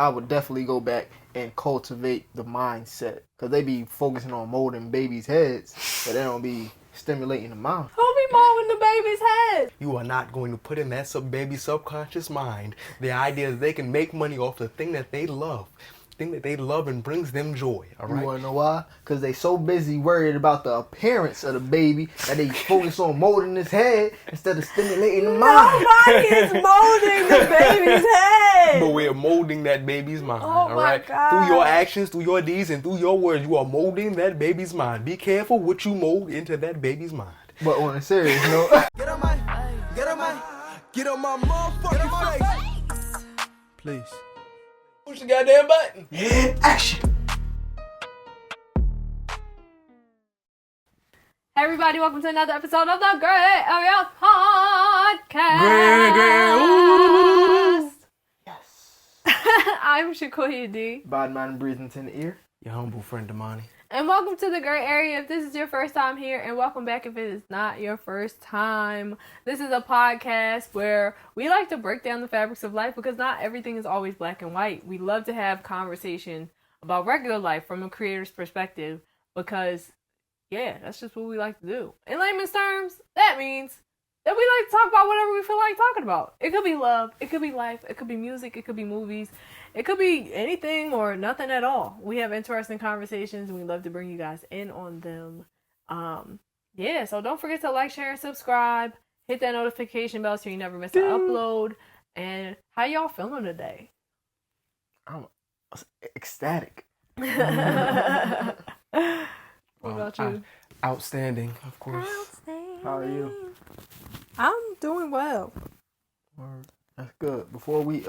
I would definitely go back and cultivate the mindset. Because they be focusing on molding babies' heads, but they don't be stimulating the mind. Who be molding the baby's head? You are not going to put in that baby's subconscious mind the idea that they can make money off the thing that they love. Thing that they love and brings them joy, all right? You want to know why? Because they so busy worried about the appearance of the baby that they focus on molding his head instead of stimulating the mind. Nobody is molding the baby's head. But we're molding that baby's mind, Oh all right? God. Through your actions, through your deeds, and through your words, you are molding that baby's mind. Be careful what you mold into that baby's mind. But on a serious note, Get on my motherfucking face. Please. Push the goddamn button. action. Hey everybody, welcome to another episode of the Grae Area podcast. Yes. I'm Shakoya D. Bad man breathing in the ear. Your humble friend, Damani. And welcome to the Grae Area if this is your first time here, and welcome back if it is not your first time. This is a podcast where we like to break down the fabrics of life because not everything is always black and white. We love to have conversation about regular life from a creator's perspective because, yeah, that's just what we like to do. In layman's terms, that means that we like to talk about whatever we feel like talking about. It could be love, it could be life, it could be music, it could be movies. It could be anything or nothing at all. We have interesting conversations and we love to bring you guys in on them. Yeah, so don't forget to like, share, and subscribe. Hit that notification bell so you never miss an upload. And how y'all feeling today? I'm ecstatic. What about you? Outstanding, of course. How are you? I'm doing well. That's good. Before we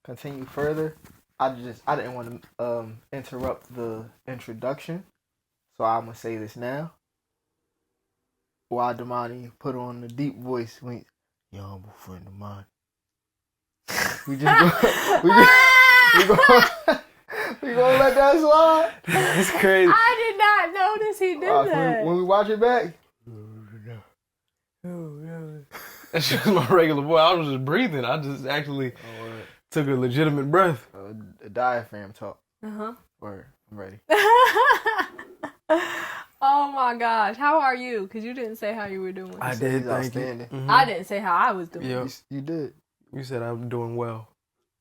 continue further, I didn't want to interrupt the introduction, so I'm gonna say this now. While Damani put on the deep voice, went, "Your humble friend of mine." We gonna let that slide. That's crazy. I did not notice he did that. When we watch it back. That's just my regular voice. I was just breathing. I just actually took a legitimate breath. A diaphragm talk. Uh-huh. Word. I'm ready. Oh my gosh. How are you? Because you didn't say how you were doing. I did, thank you. Outstanding. I didn't say how I was doing. Yeah. You did. You said I'm doing well.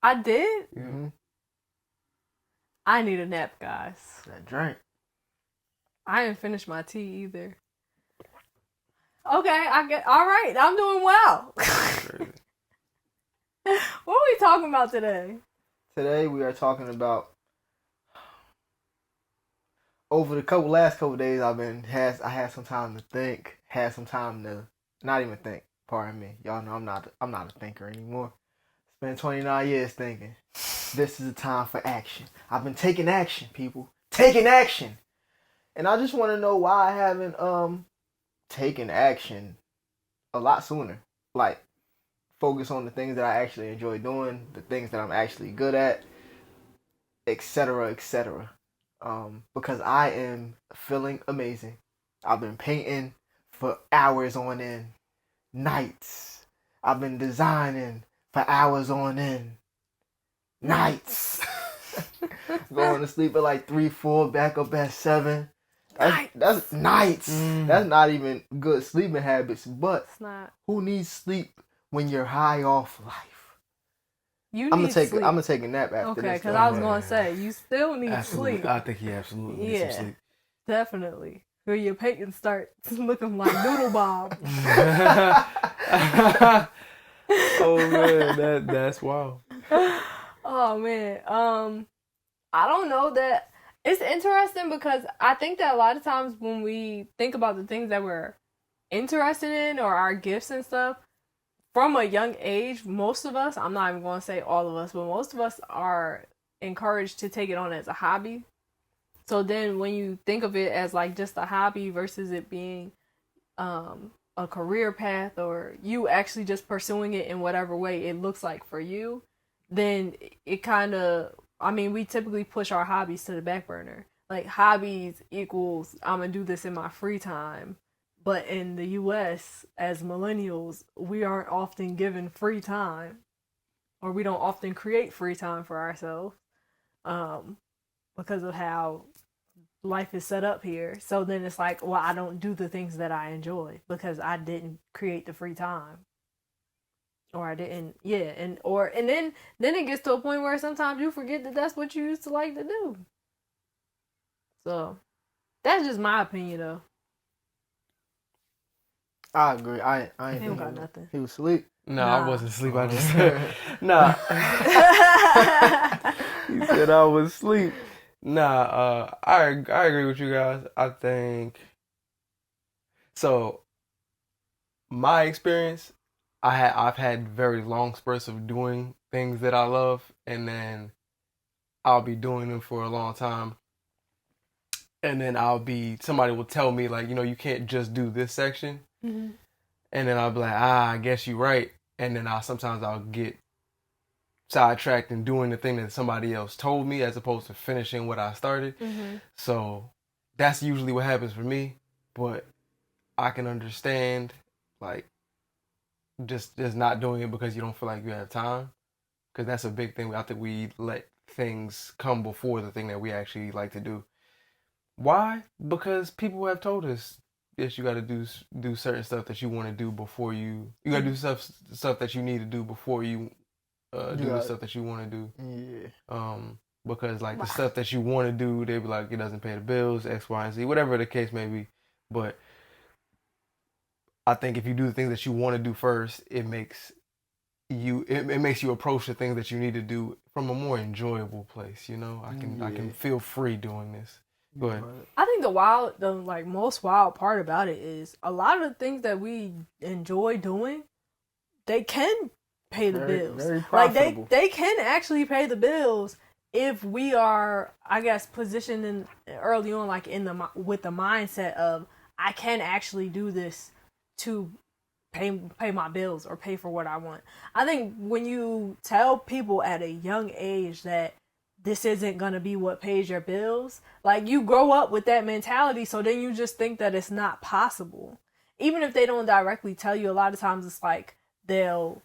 I did? Mm-hmm. I need a nap, guys. That drink. I didn't finish my tea either. Okay, all right, I'm doing well. What are we talking about today? Today we are talking about over the last couple days I had some time to think, had some time to not even think. Pardon me. Y'all know I'm not a thinker anymore. Spent 29 years thinking. This is a time for action. I've been taking action, people. Taking action. And I just want to know why I haven't taken action a lot sooner. Like, focus on the things that I actually enjoy doing, the things that I'm actually good at, etc., etc. Because I am feeling amazing. I've been painting for hours on end, nights. I've been designing for hours on end, nights. Going to sleep at like 3, 4, back up at 7. That's nights. That's not even good sleeping habits. But It's not. who needs sleep when you're high off life? You I'm need gonna sleep. I'm gonna take a nap after this. Okay, because though. I was gonna say you still need Absolutely. sleep. I think he absolutely needs some sleep. Definitely. Or your paintings start looking like Noodle Bob. Oh man, that's wild. Oh man. I don't know that it's interesting because I think that a lot of times when we think about the things that we're interested in or our gifts and stuff, from a young age, most of us, I'm not even going to say all of us, but most of us are encouraged to take it on as a hobby. So then when you think of it as like just a hobby versus it being a career path or you actually just pursuing it in whatever way it looks like for you, then it kind of, we typically push our hobbies to the back burner. Like hobbies equals, I'm going to do this in my free time. But in the U.S., as millennials, we aren't often given free time. or we don't often create free time for ourselves, because of how life is set up here. So then it's like, well, I don't do the things that I enjoy because I didn't create the free time. Or I didn't, yeah, and then it gets to a point where sometimes you forget that that's what you used to like to do. So that's just my opinion, though. I agree. I ain't He don't got nothing. He was asleep. No, Nah. I wasn't asleep. I just nah. He said I was asleep. Nah, I agree with you guys. I think so. My experience, I've had very long spurts of doing things that I love, and then I'll be doing them for a long time, and then somebody will tell me like, you can't just do this section, Mm-hmm. and then I'll be like, I guess you're right, and then sometimes I'll get sidetracked in doing the thing that somebody else told me as opposed to finishing what I started. Mm-hmm. So that's usually what happens for me, but I can understand like just not doing it because you don't feel like you have time, because that's a big thing. I think we let things come before the thing that we actually like to do. Why? Because people have told us, yes, you got to do certain stuff that you want to do before you got to do stuff that you need to do before you do the stuff that you want to do. Yeah. Because like the stuff that you want to do, they be like, it doesn't pay the bills, X, Y, and Z, whatever the case may be. But I think if you do the things that you want to do first, it makes you approach the things that you need to do from a more enjoyable place. I can feel free doing this. Go ahead. I think the most wild part about it is a lot of the things that we enjoy doing, they can pay the bills. Very profitable. Like they can actually pay the bills if we are, I guess, positioned in early on, like with the mindset of I can actually do this to pay my bills or pay for what I want. I think when you tell people at a young age that this isn't gonna be what pays your bills, like you grow up with that mentality, so then you just think that it's not possible. Even if they don't directly tell you, a lot of times it's like they'll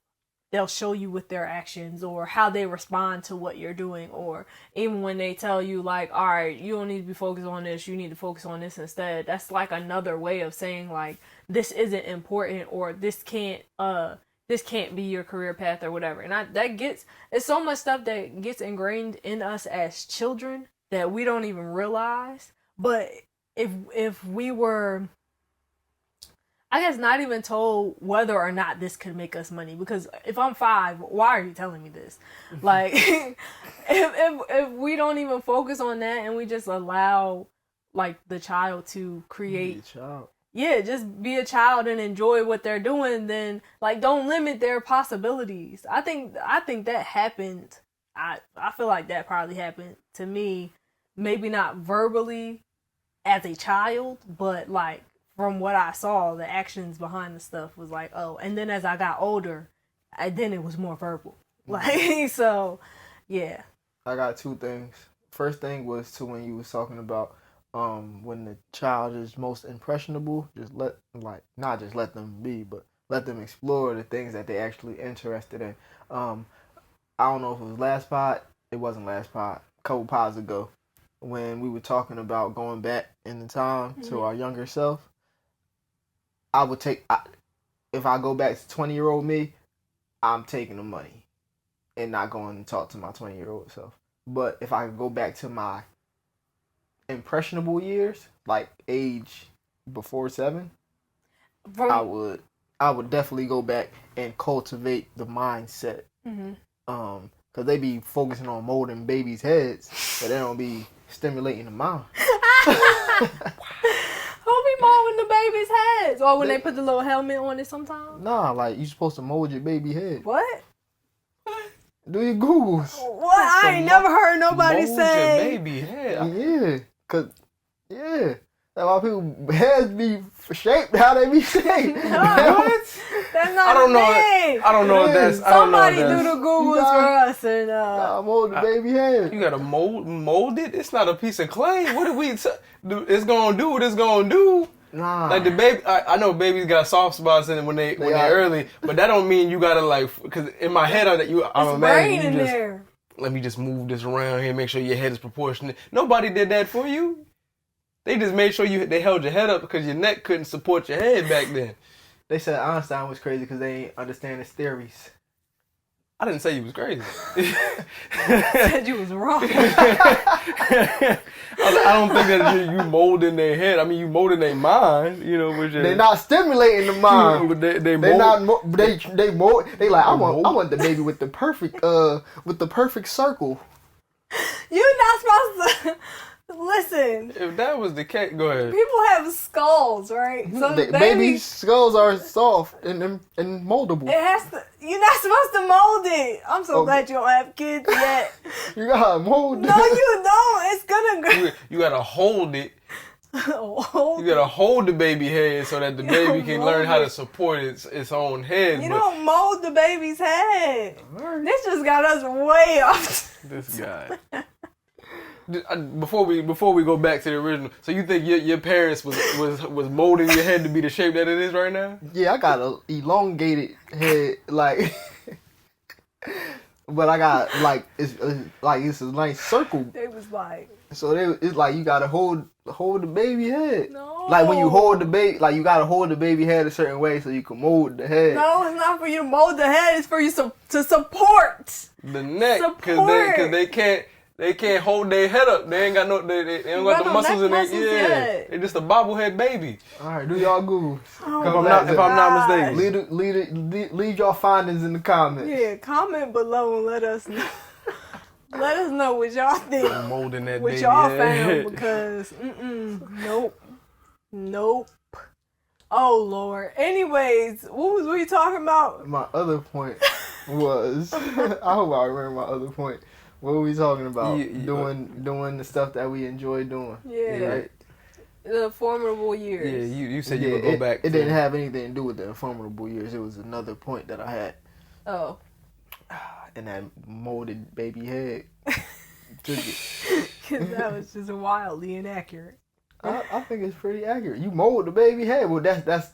show you with their actions or how they respond to what you're doing, or even when they tell you like, all right, you don't need to be focused on this, you need to focus on this instead. That's like another way of saying like this isn't important, or this can't be your career path or whatever. And it's so much stuff that gets ingrained in us as children that we don't even realize. But if we were, I guess, not even told whether or not this could make us money, because if I'm 5, why are you telling me this? Like, if we don't even focus on that and we just allow like the child to create, just be a child and enjoy what they're doing, then like don't limit their possibilities. I think that happened. I feel like that probably happened to me, maybe not verbally as a child, but like from what I saw, the actions behind the stuff was like, oh. And then as I got older, then it was more verbal. Like, so, yeah. I got 2 things. First thing was to when you was talking about when the child is most impressionable, not just let them be, but let them explore the things that they actually interested in. I don't know if it was last pod. It wasn't last pod. A couple pods ago, when we were talking about going back in the time to our younger self. I would if I go back to 20-year-old me, I'm taking the money and not going to talk to my 20-year-old self. But if I could go back to my impressionable years, like age before 7, I would definitely go back and cultivate the mindset. Cause they be focusing on molding babies' heads, but they don't be stimulating the mind. Who be molding the baby's heads? Or when they put the little helmet on it sometimes? Nah, like you supposed to mold your baby head. What? Do your Googles. What? I ain't never heard nobody say. Your baby head. Yeah, cause that's why people heads be shaped how they be shaped. What? That's not I don't know. thing. I don't know if that's. I don't know Somebody if do that's, the Googles for us and Nah, mold the baby head. You gotta mold it. It's not a piece of clay. What do we? It's gonna do what it's gonna do. Nah. Like the baby, I know babies got soft spots in it when they're early, but that don't mean you gotta like. Because in my head, I'm It's imagining brain you in just there. let me just move this around here, make sure your head is proportionate. Nobody did that for you. They just made sure they held your head up because your neck couldn't support your head back then. They said Einstein was crazy because they ain't understand his theories. I didn't say you was crazy. Said you was wrong. I don't think that you molding their head. I mean, you molding their mind. You know, which They're not stimulating the mind. They mold. They like I want the baby with the perfect circle. You're not supposed to listen. If that was the case, go ahead. People have skulls, right? So Baby skulls are soft and moldable. It has to. You're not supposed to mold it. I'm so glad you don't have kids yet. You gotta mold. No, you don't. It's gonna go. You gotta hold it. You gotta hold the baby head so that the baby can learn how to support its own head. You don't mold the baby's head. This just got us way off. This guy. Before we go back to the original, so you think your parents was molding your head to be the shape that it is right now? Yeah, I got a elongated head, like, but I got it's a nice circle. They was like, so it's like you gotta hold the baby head. No. Like when you hold the baby, like you gotta hold the baby head a certain way so you can mold the head. No, it's not for you to mold the head. It's for you to support The neck, because they can't hold their head up. They ain't got they don't got the muscles in their yet. They're just a bobblehead baby. All right, do y'all Google. If I'm not mistaken. Leave y'all findings in the comments. Yeah, comment below and let us know. Let us know what y'all think. I'm molding that what baby y'all head. found because nope. Oh Lord. Anyways, what was we talking about? My other point was I hope I remember my other point. What were we talking about? Doing the stuff that we enjoy doing. Yeah. Right? The formidable years. Yeah, you said you would go back. It didn't have anything to do with the formidable years. It was another point that I had. Oh. And that molded baby head. Because that was just wildly inaccurate. I think it's pretty accurate. You mold the baby head. Well, that's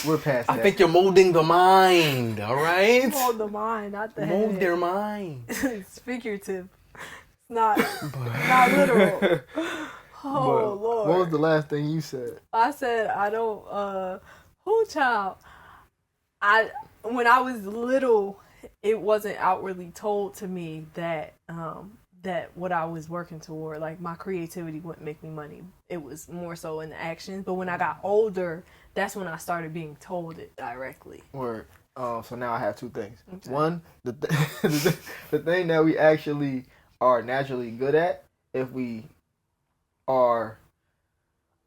we're past that. I think you're molding the mind. All right. Mold the mind, not the head. Mold their mind. It's figurative. It's not literal. Lord. What was the last thing you said? I said I don't. Child? When I was little, it wasn't outwardly told to me that that what I was working toward, like my creativity, wouldn't make me money. It was more so in the actions. But when I got older, that's when I started being told it directly. Word. So now I have two things. Okay. One, the thing that we actually are naturally good at, if we are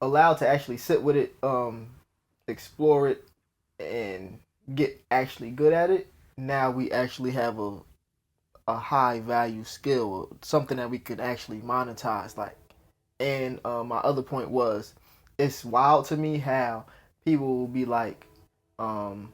allowed to actually sit with it, explore it, and get actually good at it, now we actually have a high value skill, something that we could actually monetize. Like, and my other point was, it's wild to me how people will be like, oh,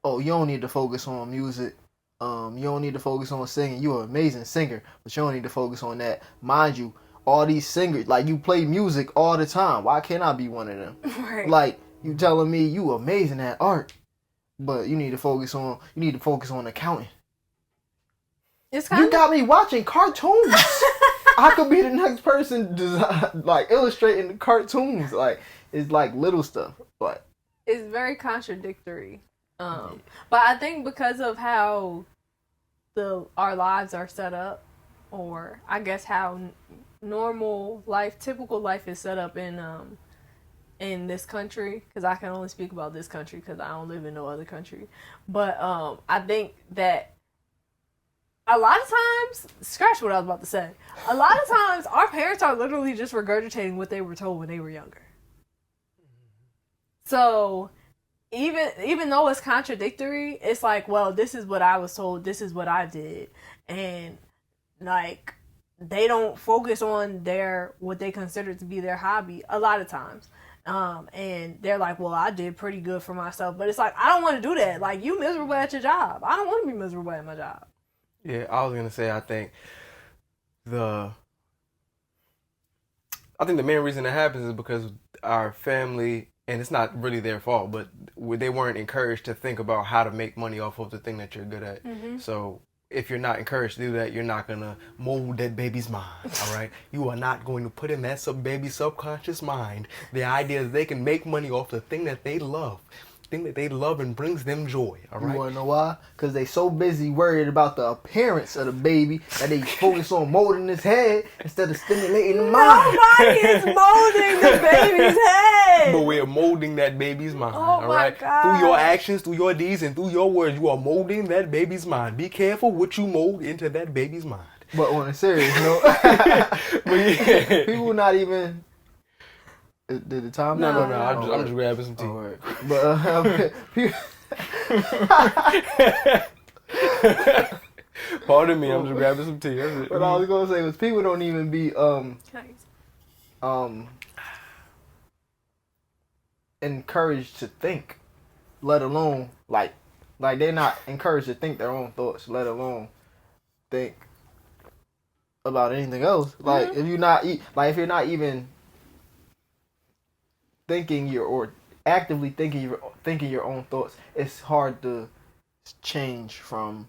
you don't need to focus on music. You don't need to focus on singing. You're an amazing singer, but you don't need to focus on that. Mind you, all these singers, like, you play music all the time. Why can't I be one of them? Right. Like, you telling me you amazing at art, but you need to focus on accounting. It's kind You got me watching cartoons. I could be the next person like illustrating the cartoons. Like, it's like little stuff, but it's very contradictory. But I think because of how our lives are set up, or I guess how typical life is set up in this country, because I can only speak about this country because I don't live in no other country. But I think that a lot of times, scratch what I was about to say, a lot of times our parents are literally just regurgitating what they were told when they were younger. So even though it's contradictory, it's like, well, this is what I was told, this is what I did. And like, they don't focus on what they consider to be their hobby a lot of times. And they're like, well, I did pretty good for myself. But it's like, I don't want to do that. Like, you miserable at your job. I don't want to be miserable at my job. Yeah, I was going to say, I think I think the main reason that happens is because our family, and it's not really their fault, but they weren't encouraged to think about how to make money off of the thing that you're good at. Mm-hmm. So if you're not encouraged to do that, you're not gonna mold that baby's mind. All right, you are not going to put in that baby's subconscious mind the idea that they can make money off the thing that they love. Thing that they love and brings them joy. All right. You wanna know why? Because they so busy worried about the appearance of the baby that they focus on molding his head instead of stimulating the mind. Nobody is molding the baby's head. But we're molding that baby's mind. Oh all my right. God. Through your actions, through your deeds, and through your words, you are molding that baby's mind. Be careful what you mold into that baby's mind. But on a serious note, people not even. Did the time? No. No. I'm just grabbing some tea. All right. But people. Pardon me, I'm just grabbing some tea. That's it. What I was gonna say was people don't even be encouraged to think, let alone like they're not encouraged to think their own thoughts, let alone think about anything else. Like if you're not even thinking or actively thinking your own thoughts, it's hard to change from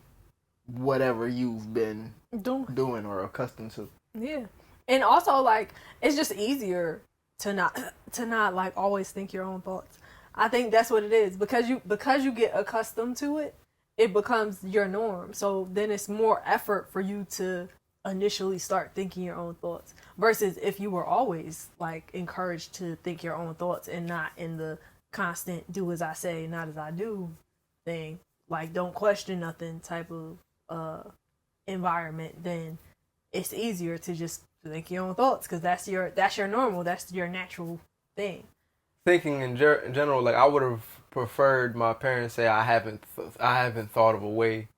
whatever you've been doing or accustomed to. Yeah. And also, like, it's just easier to not like always think your own thoughts. I think that's what it is, because you get accustomed to it, it becomes your norm. So then it's more effort for you to initially start thinking your own thoughts, versus if you were always like encouraged to think your own thoughts and not in the constant do as I say, not as I do thing, like don't question nothing type of environment, then it's easier to just think your own thoughts, because that's your normal, that's your natural thing. Thinking in general, like I would have preferred my parents say I haven't thought of a way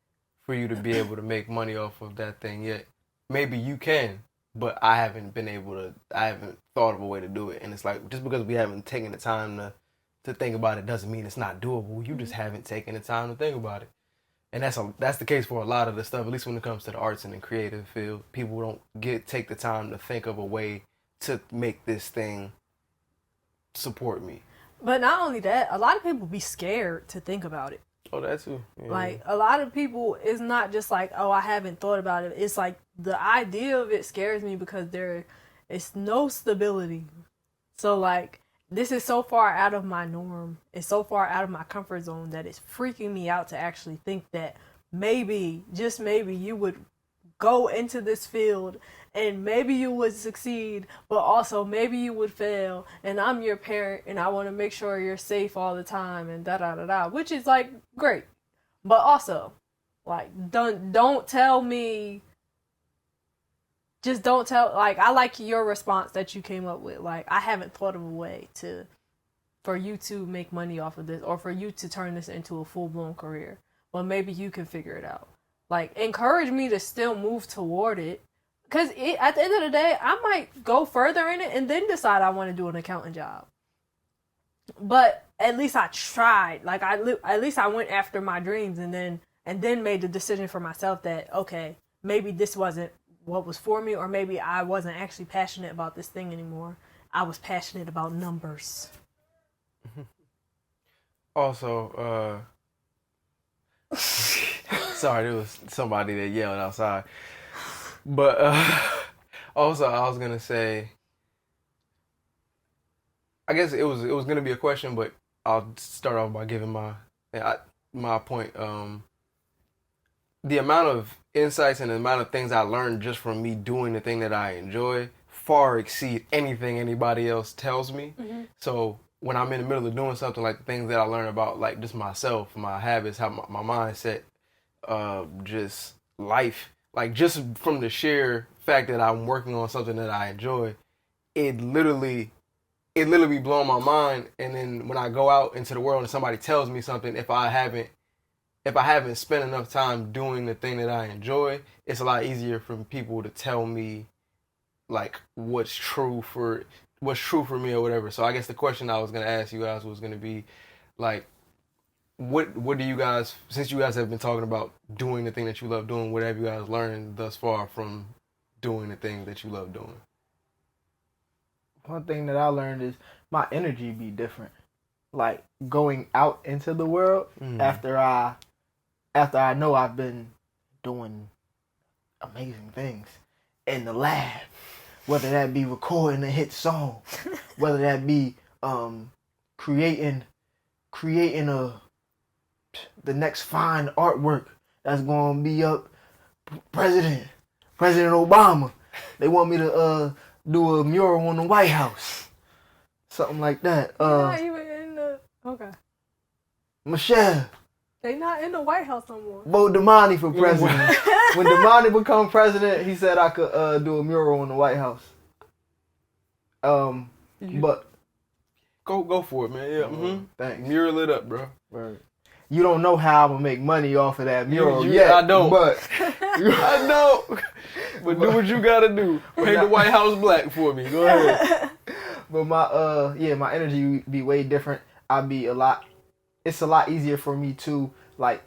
for you to be able to make money off of that thing yet. Maybe you can, but I haven't thought of a way to do it. And it's like, just because we haven't taken the time to think about it doesn't mean it's not doable. You just haven't taken the time to think about it. And that's the case for a lot of the stuff, at least when it comes to the arts and the creative field. People don't take the time to think of a way to make this thing support me. But not only that, a lot of people be scared to think about it. Oh, that too. Yeah. Like, a lot of people, it's not just like, oh, I haven't thought about it. It's like the idea of it scares me because there is no stability. So, like, this is so far out of my norm. It's so far out of my comfort zone that it's freaking me out to actually think that maybe, just maybe, you would go into this field and maybe you would succeed, but also maybe you would fail, and I'm your parent and I want to make sure you're safe all the time, and da-da-da-da, which is like great. But also, like, don't tell me, just don't tell, like, I like your response that you came up with. Like, I haven't thought of a way for you to make money off of this, or for you to turn this into a full-blown career. Well, maybe you can figure it out. Like, encourage me to still move toward it. Because at the end of the day, I might go further in it and then decide I want to do an accounting job. But at least I tried. Like, at least I went after my dreams and then made the decision for myself that, okay, maybe this wasn't what was for me, or maybe I wasn't actually passionate about this thing anymore. I was passionate about numbers. Also, sorry, there was somebody that yelled outside. But also, I was gonna say, I guess it was gonna be a question, but I'll start off by giving my point. The amount of insights and the amount of things I learned just from me doing the thing that I enjoy far exceed anything anybody else tells me. Mm-hmm. So when I'm in the middle of doing something, like the things that I learn about, like just myself, my habits, how my mindset, just life. Like, just from the sheer fact that I'm working on something that I enjoy, it literally be blowing my mind. And then when I go out into the world and somebody tells me something, if I haven't spent enough time doing the thing that I enjoy, it's a lot easier for people to tell me, like, what's true for me or whatever. So I guess the question I was gonna ask you guys was gonna be, like, what do you guys, since you guys have been talking about doing the thing that you love doing, what have you guys learned thus far from doing the thing that you love doing? one thing that I learned is my energy be different. Like going out into the world after I know I've been doing amazing things in the lab, whether that be recording a hit song, whether that be creating the next fine artwork that's gonna be up. President Obama, they want me to do a mural on the White House, something like that. Not even in the Michelle, they not in the White House no more. vote Damani for president. When Damani become president, he said I could do a mural on the White House. But Go for it, man. Yeah. Thanks. Mural it up, bro. Right. You don't know how I'm gonna make money off of that mural yet. I don't. But I know. But do what you gotta do. Paint the White House black for me. Go ahead. But my energy be way different. It's a lot easier for me to like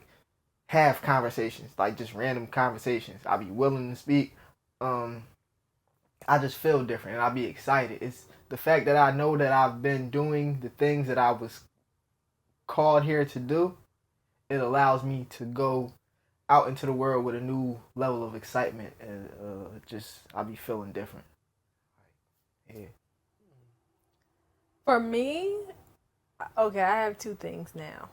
have conversations, like just random conversations. I'll be willing to speak. I just feel different and I'll be excited. It's the fact that I know that I've been doing the things that I was called here to do. It allows me to go out into the world with a new level of excitement and I'll be feeling different. Yeah. For me, okay, I have two things now.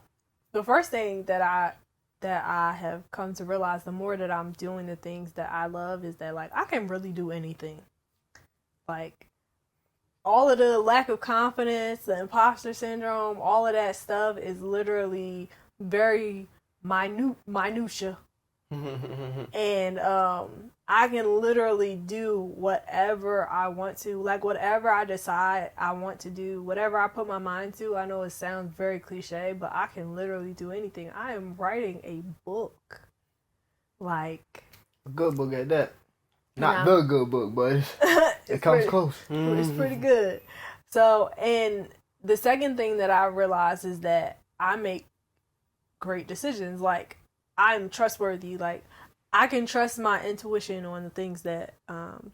The first thing that I have come to realize, the more that I'm doing the things that I love, is that like I can really do anything. Like all of the lack of confidence, the imposter syndrome, all of that stuff is literally very minutia. And I can literally do whatever I want to, like whatever I decide I want to do, whatever I put my mind to. I know it sounds very cliche, but I can literally do anything. I am writing a book, like a good book at that. Not the good book, but it comes close. It's pretty good. So, and the second thing that I realized is that I make great decisions. Like, I'm trustworthy. Like, I can trust my intuition on the things that,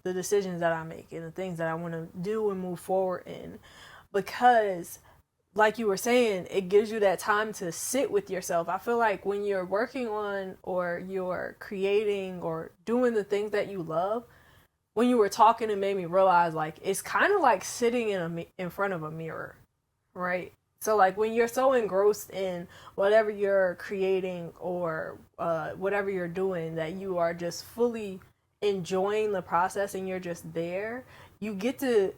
the decisions that I make and the things that I want to do and move forward in. Because, like you were saying, it gives you that time to sit with yourself. I feel like when you're working on or you're creating or doing the things that you love, when you were talking, it made me realize, like, it's kind of like sitting in front of a mirror, right? So, like, when you're so engrossed in whatever you're creating or whatever you're doing that you are just fully enjoying the process and you're just there, you get to,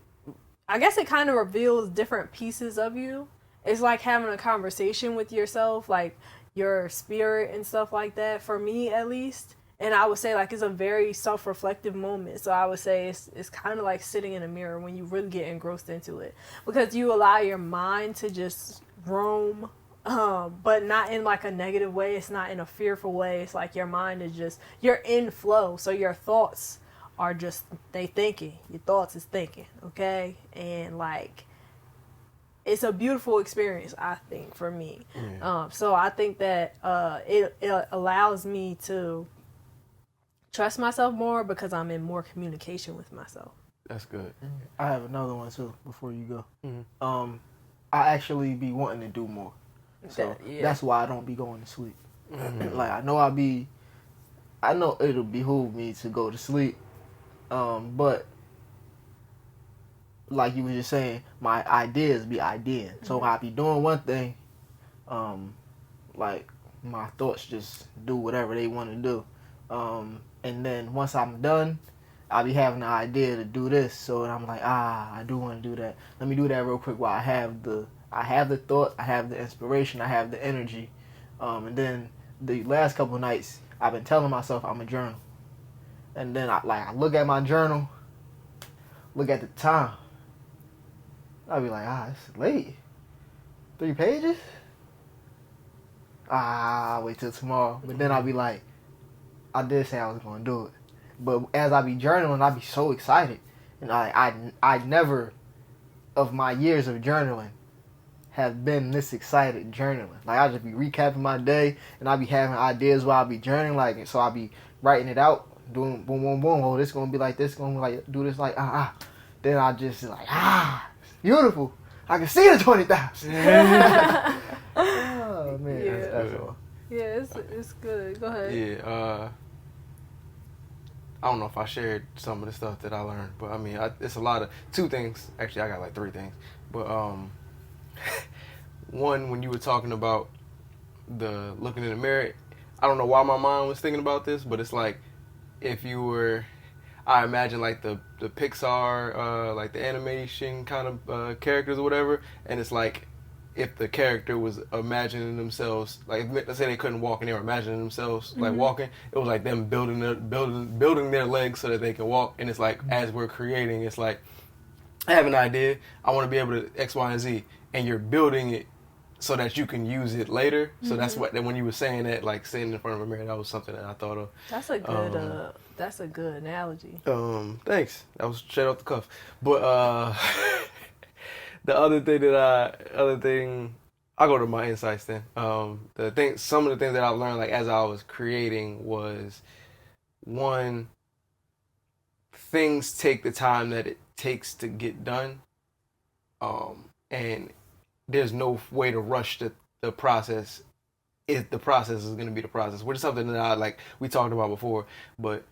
I guess it kind of reveals different pieces of you. It's like having a conversation with yourself, like your spirit and stuff like that, for me at least. And I would say, like, it's a very self-reflective moment. So I would say it's kind of like sitting in a mirror when you really get engrossed into it. Because you allow your mind to just roam, but not in, like, a negative way. It's not in a fearful way. It's like your mind is just, you're in flow. So your thoughts are just, they thinking. Your thoughts is thinking, okay? And, like, it's a beautiful experience, I think, for me. Yeah. So I think that it allows me to trust myself more because I'm in more communication with myself. That's good. I have another one too before you go. Mm-hmm. I actually be wanting to do more, so that's why I don't be going to sleep. Mm-hmm. Like I know it'll behoove me to go to sleep, but like you were just saying, my ideas be ideaing. Mm-hmm. So I be doing one thing, like my thoughts just do whatever they want to do. And then once I'm done, I'll be having the idea to do this. So I'm like, I do want to do that. Let me do that real quick while I have the thought, I have the inspiration, I have the energy. And then the last couple of nights, I've been telling myself I'm a journal. And then I look at my journal, look at the time. I'll be like, it's late. 3 pages? I'll wait till tomorrow. But then I'll be like, I did say I was going to do it. But as I be journaling, I be so excited. And I never, of my years of journaling, have been this excited journaling. Like, I just be recapping my day, and I be having ideas while I be journaling. Like, so I be writing it out, doing boom, boom, boom. Oh, this going to be like this, going to be like, do this, like, then I just like, it's beautiful. I can see the 20,000. Oh man, Yeah. that's all. Yeah, it's good. Go ahead. Yeah, I don't know if I shared some of the stuff that I learned, but I mean, it's a lot of 2 things. Actually, I got like 3 things. But one, when you were talking about the looking in the mirror, I don't know why my mind was thinking about this, but it's like if you were, I imagine like the Pixar, like the animation kind of characters or whatever, and it's like if the character was imagining themselves, like let's say they couldn't walk and they were imagining themselves like walking, it was like them building their legs so that they can walk. And it's like as we're creating, it's like I have an idea, I want to be able to X, Y, and Z, and you're building it so that you can use it later. So that's what, when you were saying that, like sitting in front of a mirror, that was something that I thought of. That's a good analogy. Thanks. That was straight off the cuff. But the other thing, I'll go to my insights then. Some of the things that I learned, like as I was creating, was one, things take the time that it takes to get done, and there's no way to rush the process. If the process is going to be the process, which is something that we talked about before, but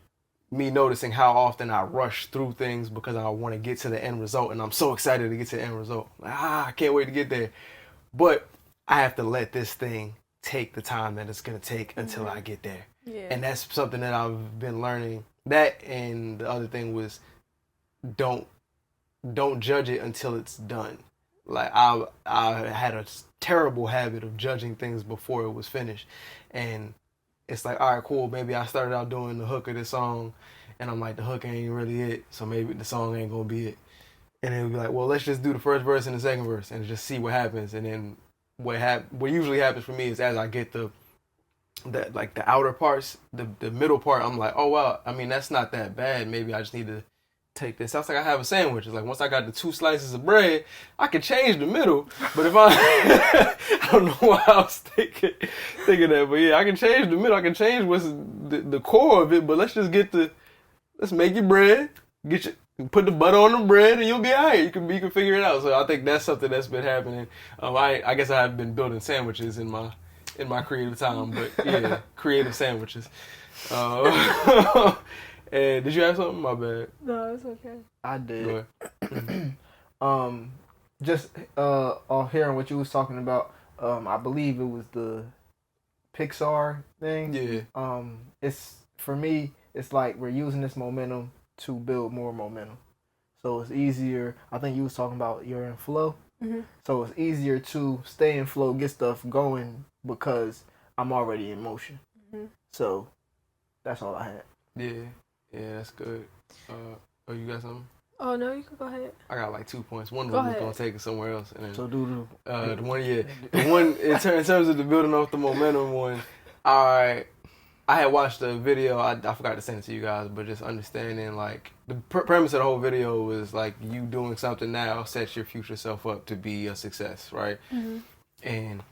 me noticing how often I rush through things because I want to get to the end result, and I'm so excited to get to the end result. I can't wait to get there. But I have to let this thing take the time that it's going to take until I get there. Yeah. And that's something that I've been learning. That, and the other thing was don't judge it until it's done. Like I had a terrible habit of judging things before it was finished. And it's like, all right, cool. Maybe I started out doing the hook of this song, and I'm like, the hook ain't really it, so maybe the song ain't gonna be it. And then we'd be like, well, let's just do the first verse and the second verse, and just see what happens. And then what usually happens for me is as I get the outer parts, the middle part, I'm like, oh wow, I mean that's not that bad. Maybe I just need to take this. Sounds like I have a sandwich. It's like once I got the 2 slices of bread, I can change the middle. But if I don't know why I was thinking that, but yeah, I can change the middle. I can change what's the core of it. But let's make your bread, put the butter on the bread, and you'll be alright. You can figure it out. So I think that's something that's been happening. I guess I have been building sandwiches in my creative time, but yeah, creative sandwiches. And did you have something? My bad. No, it's okay. I did. Go ahead. Just off hearing what you was talking about, I believe it was the Pixar thing. Yeah. It's for me, it's like we're using this momentum to build more momentum. So it's easier. I think you was talking about you're in flow. Mm-hmm. So it's easier to stay in flow, get stuff going because I'm already in motion. Mm-hmm. So that's all I had. Yeah, that's good. You got something? Oh no, you can go ahead. I got like 2 points. One of Go them is ahead. gonna take it somewhere else, and then So do the one in terms of the building off the momentum one. I had watched a video. I forgot to send it to you guys, but just understanding like the premise of the whole video was like you doing something now sets your future self up to be a success, right? Mm-hmm. And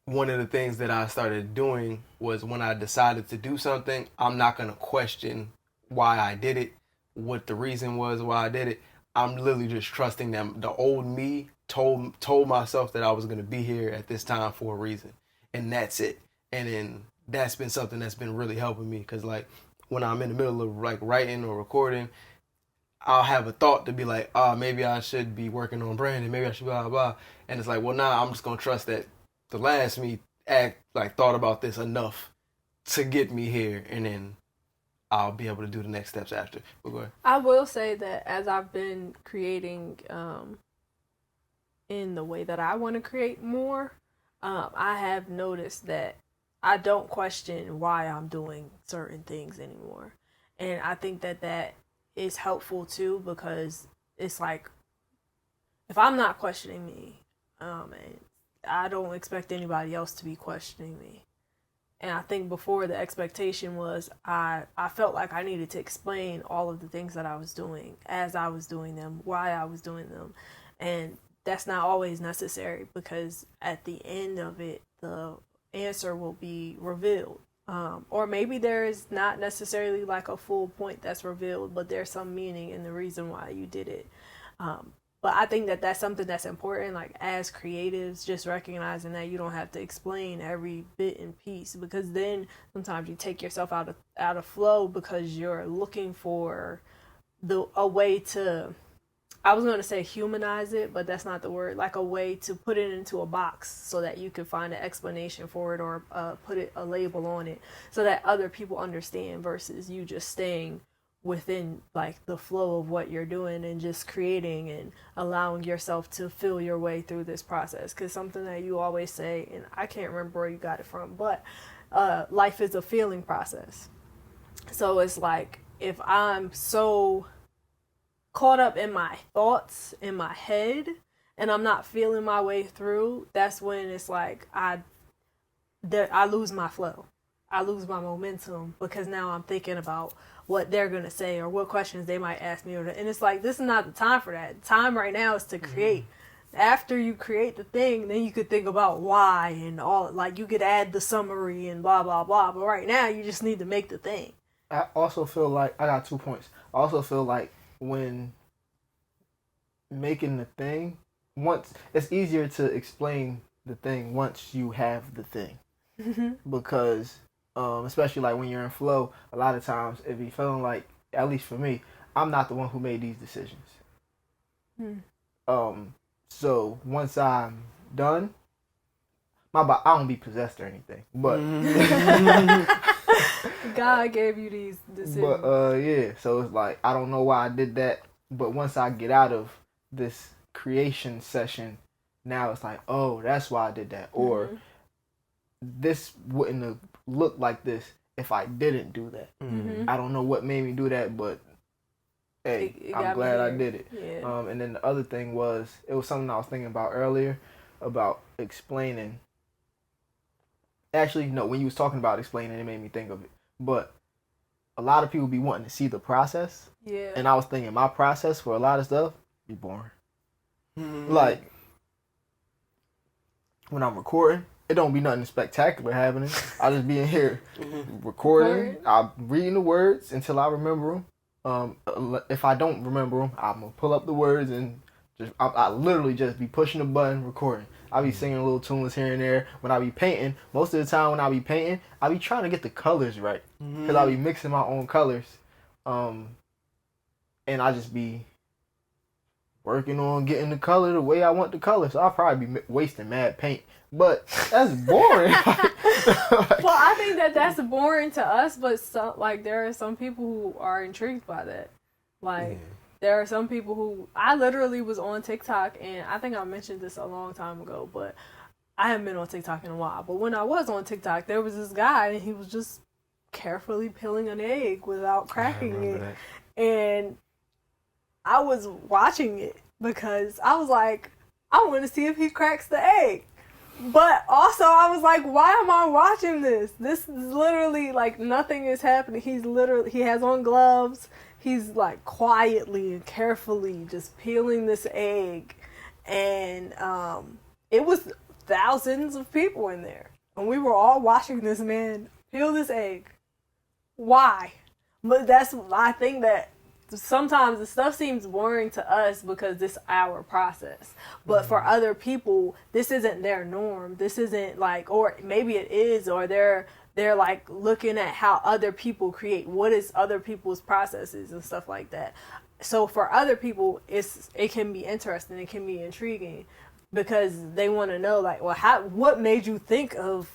one of the things that I started doing was when I decided to do something, I'm not going to question why I did it, what the reason was why I did it. I'm literally just trusting that the old me told myself that I was going to be here at this time for a reason. And that's it. And then that's been something that's been really helping me because like when I'm in the middle of like writing or recording, I'll have a thought to be like, maybe I should be working on branding. Maybe I should blah, blah, blah. And it's like, well, nah, I'm just going to trust that the last me thought about this enough to get me here, and then I'll be able to do the next steps after. But go ahead. I will say that as I've been creating in the way that I want to create more, I have noticed that I don't question why I'm doing certain things anymore. And I think that is helpful too, because it's like, if I'm not questioning me, and I don't expect anybody else to be questioning me. And I think before the expectation was I felt like I needed to explain all of the things that I was doing as I was doing them, why I was doing them. And that's not always necessary because at the end of it, the answer will be revealed. Or maybe there is not necessarily like a full point that's revealed, but there's some meaning in the reason why you did it. But I think that that's something that's important, like as creatives, just recognizing that you don't have to explain every bit and piece, because then sometimes you take yourself out of flow because you're looking for a way to, I was going to say humanize it, but that's not the word, like a way to put it into a box so that you can find an explanation for it, or put a label on it so that other people understand, versus you just staying within like the flow of what you're doing and just creating and allowing yourself to feel your way through this process. Because something that you always say, and I can't remember where you got it from, but life is a feeling process. So it's like, if I'm so caught up in my thoughts in my head and I'm not feeling my way through, that's when it's like I lose my flow. I lose my momentum, because now I'm thinking about what they're going to say or what questions they might ask me. And it's like, this is not the time for that. The time right now is to create. After you create the thing, then you could think about why and all, like you could add the summary and blah, blah, blah. But right now you just need to make the thing. I also feel like, I got 2 points. I also feel like when making the thing, once it's easier to explain the thing once you have the thing. Because especially like when you're in flow, a lot of times it be feeling like, at least for me, I'm not the one who made these decisions. So once I'm done, I don't be possessed or anything, but God gave you these decisions. But yeah, so it's like, I don't know why I did that, but once I get out of this creation session, now it's like, oh, that's why I did that, or this wouldn't have looked like this if I didn't do that. I don't know what made me do that, but hey, I'm glad I did it. Yeah. And then the other thing was, it was something I was thinking about earlier about explaining. Actually, no, when you was talking about explaining, it made me think of it. But a lot of people be wanting to see the process. Yeah. And I was thinking my process for a lot of stuff be boring. Like, when I'm recording, it don't be nothing spectacular happening. I just be in here recording. I'm reading the words until I remember them. If I don't remember them, I'm gonna pull up the words and I literally just be pushing the button, recording. I be singing little tunes here and there. When I be painting, most of the time when I be painting, I be trying to get the colors right, because I be mixing my own colors, and I just be working on getting the color the way I want the color. So I'll probably be wasting mad paint, but that's boring. Well, I think that's boring to us, but there are some people who are intrigued by that. There are some people who, I literally was on TikTok, and I think I mentioned this a long time ago, but I haven't been on TikTok in a while. But when I was on TikTok, there was this guy, and he was just carefully peeling an egg without cracking it. And I was watching it because I was like, I want to see if he cracks the egg. But also I was like, why am I watching this? This is literally like nothing is happening. He has on gloves. He's like quietly and carefully just peeling this egg. And it was thousands of people in there. And we were all watching this man peel this egg. Why? But I think that sometimes the stuff seems boring to us because this is our process. But for other people, this isn't their norm. This isn't like, or maybe it is, or they're like looking at how other people create. What is other people's processes and stuff like that. So for other people, it can be interesting. It can be intriguing because they want to know, like, well, what made you think of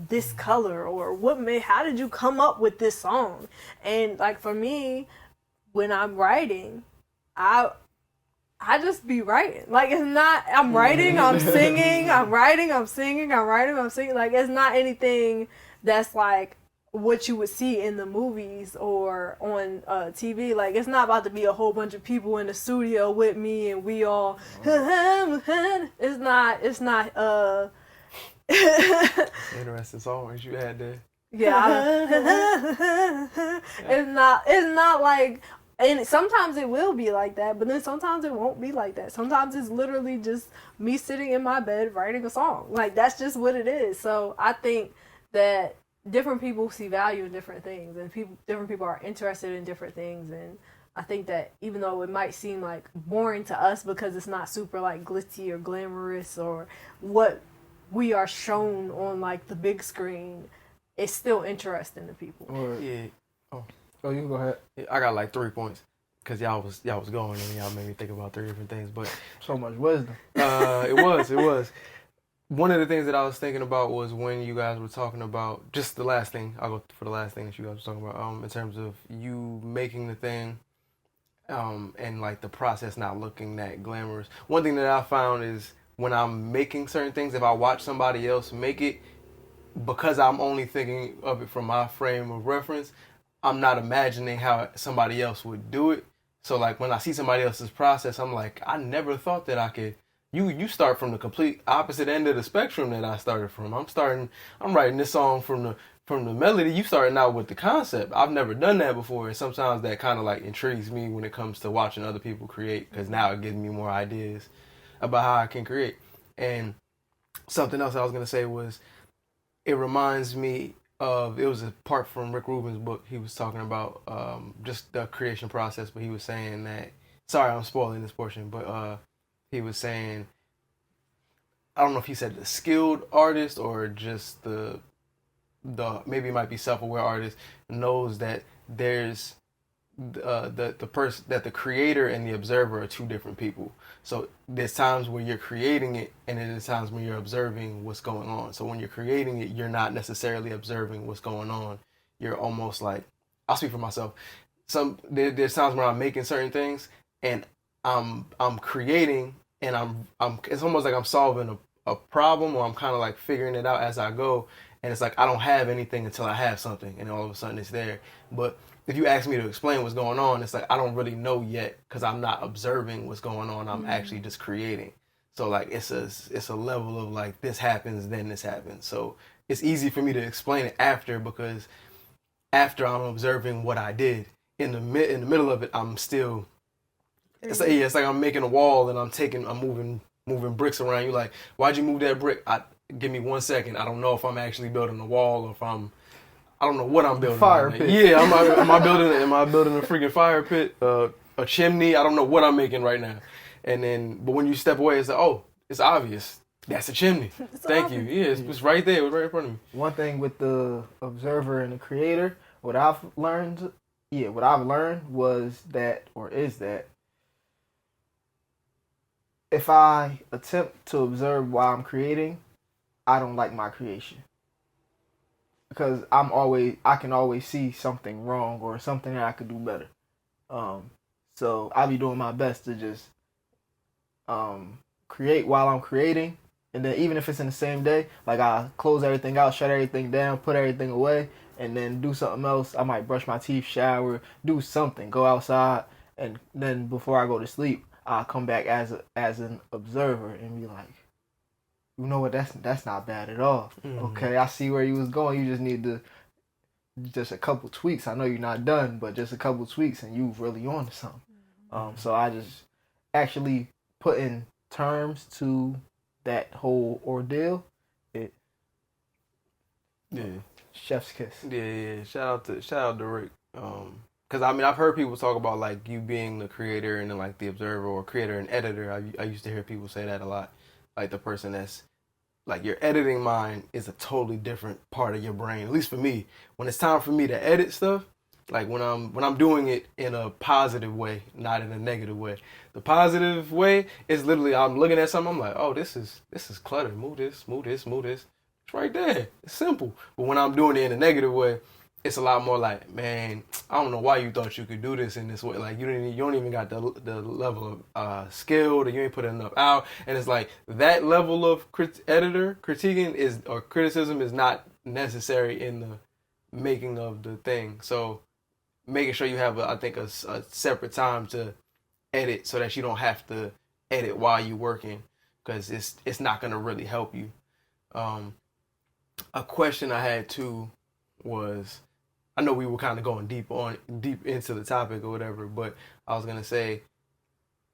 this color, or how did you come up with this song? And like for me, when I'm writing, I just be writing. Like, it's not, I'm writing, I'm singing, I'm writing, I'm singing, I'm writing, I'm singing. Like, it's not anything that's like what you would see in the movies or on TV. Like, it's not about to be a whole bunch of people in the studio with me and we all, it's not, Interesting songs you had there. Yeah. It's not like, and sometimes it will be like that, but then sometimes it won't be like that. Sometimes it's literally just me sitting in my bed writing a song. Like, that's just what it is. So I think that different people see value in different things, and different people are interested in different things. And I think that even though it might seem like boring to us because it's not super like glitzy or glamorous or what we are shown on like the big screen, it's still interesting to people. Yeah. Oh, you go ahead. I got like 3 points because y'all was going and y'all made me think about 3 different things. But So much wisdom. it was. One of the things that I was thinking about was when you guys were talking about just the last thing. I'll go for the last thing that you guys were talking about. In terms of you making the thing, and like the process not looking that glamorous. One thing that I found is when I'm making certain things, if I watch somebody else make it, because I'm only thinking of it from my frame of reference, I'm not imagining how somebody else would do it. So like when I see somebody else's process, I'm like, I never thought that I could. You start from the complete opposite end of the spectrum that I started from. I'm writing this song from the melody. You starting out with the concept. I've never done that before, and sometimes that kind of like intrigues me when it comes to watching other people create, because now it gives me more ideas about how I can create. And something else I was gonna say was, it reminds me of, it was a part from Rick Rubin's book. He was talking about just the creation process, but he was saying that, sorry, I'm spoiling this portion, but he was saying, I don't know if he said the skilled artist or just the maybe it might be self-aware artist, knows that there's the person, that the creator and the observer are two different people. So there's times where you're creating it, and then there's times when you're observing what's going on. So when you're creating it, you're not necessarily observing what's going on. You're almost like, I'll speak for myself. There's times where I'm making certain things and I'm creating, and I'm it's almost like I'm solving a problem, or I'm kind of like figuring it out as I go. And it's like I don't have anything until I have something, and all of a sudden it's there. But if you ask me to explain what's going on, it's like I don't really know yet, because I'm not observing what's going on. I'm actually just creating. So like it's a level of like, this happens, then this happens. So it's easy for me to explain it after, because after I'm observing what I did, in the middle of it, I'm still. It's like I'm making a wall and I'm moving bricks around. You like, why'd you move that brick? Give me 1 second. I don't know if I'm actually building a wall, or if I don't know what I'm building. Fire pit. Yeah, am I building a freaking fire pit? A chimney? I don't know what I'm making right now. But when you step away, it's like, oh, it's obvious. That's a chimney. Thank you. Yeah, it's right there. It was right in front of me. One thing with the observer and the creator, what I've learned was that if I attempt to observe while I'm creating, I don't like my creation. Because I can always see something wrong or something that I could do better. So I'll be doing my best to just create while I'm creating. And then even if it's in the same day, like I close everything out, shut everything down, put everything away, and then do something else. I might brush my teeth, shower, do something, go outside, and then before I go to sleep, I'll come back as an observer and be like, you know what, that's not bad at all. Mm-hmm. Okay, I see where you was going. You just need just a couple tweaks. I know you're not done, but just a couple tweaks and you really on to something. So I just actually put in terms to that whole ordeal. Chef's kiss. Yeah. Shout out to Rick. Because I mean, I've heard people talk about like you being the creator and then like the observer, or creator and editor. I used to hear people say that a lot. Like the person that's like, your editing mind is a totally different part of your brain. At least for me, when it's time for me to edit stuff, like when I'm doing it in a positive way, not in a negative way. The positive way is literally I'm looking at something, I'm like, oh, this is clutter. Move this. It's right there. It's simple. But when I'm doing it in a negative way, it's a lot more like, man, I don't know why you thought you could do this in this way. Like you don't even got the level of skill, that you ain't put enough out. And it's like that level of critiquing or criticism is not necessary in the making of the thing. So making sure you have a separate time to edit, so that you don't have to edit while you're working, because it's not gonna really help you. A question I had too was, I know we were kind of going deep into the topic or whatever, but I was gonna say,